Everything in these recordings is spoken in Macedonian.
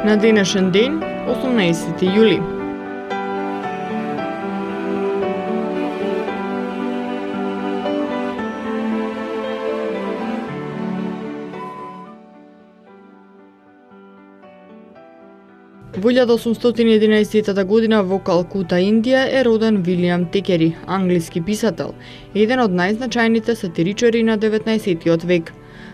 На денешен ден, 18 јули. Во 1811 година во Калкута, Индија, е роден Вилијам Текери, англиски писател, еден од најзначајните сатиричари на 19 век.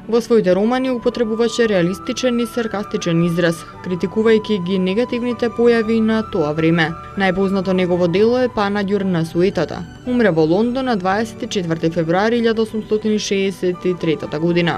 Во своите романи употребуваше реалистичен и саркастичен израз, критикувајќи ги негативните појави на тоа време. Најпознато негово дело е Панаѓур на суетата. Умре во Лондон на 24 февруари 1863 година.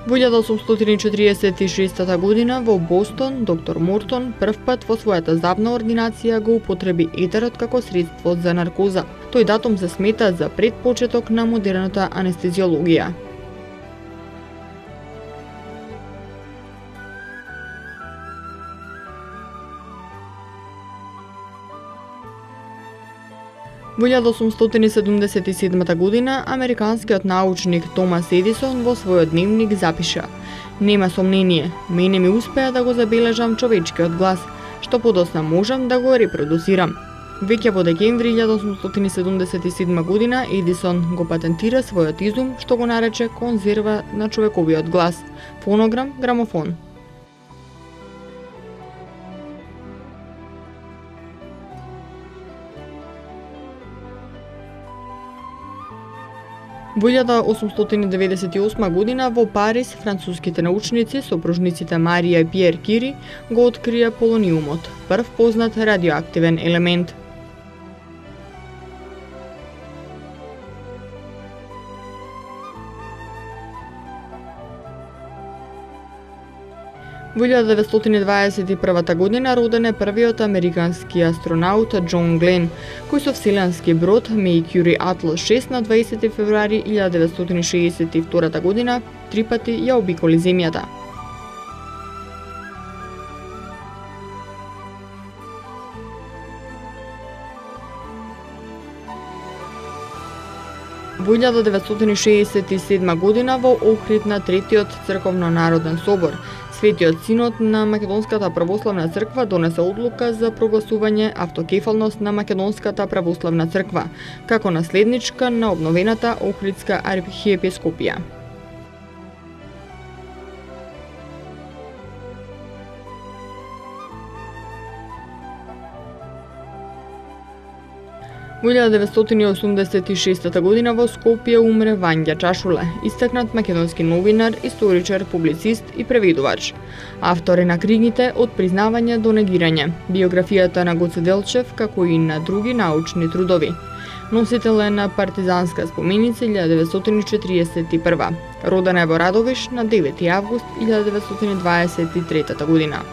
Во 1846 година во Бостон, доктор Мортон првпат во својата здравна ординација го употреби етерот како средство за наркоза. Тој датум се смета за предпочеток на модерната анестезиологија. Во 1877 година американскиот научник Томас Едисон во својот дневник запиша: "Нема сомнение, мене ми успеа да го забележам човечкиот глас, што подосна можам да го репродуцирам." Веќе во декември 1877 година Едисон го патентира својот изум, што го нарече конзерва на човековиот глас – фонограм, грамофон. Во 1898 година во Париз француските научници, сопружниците Марија и Пиер Кири, го открија полониумот, прв познат радиоактивен елемент. Во 1921 година роден е првиот американски астронаут Џон Глен, кој со вселенски брод Mercury Atlas 6 на 20 февруари 1962 година 3 пати ја обиколи Земјата. Во 1967 година во Охрид на Третиот црковно-народен собор, Светиот синод на Македонската православна црква донесе одлука за прогласување автокефалност на Македонската православна црква, како наследничка на обновената Охридска архиепископија. Во 1986 година во Скопје умре Вања Чашуле, истакнат македонски новинар, историчар, публицист и преведувач. Автор е на книгите Од признавање до негирање, биографијата на Гоце Делчев, како и на други научни трудови. Носител е на партизанска споменица 1941. Родена е во Радовиш на 9 август 1923 година.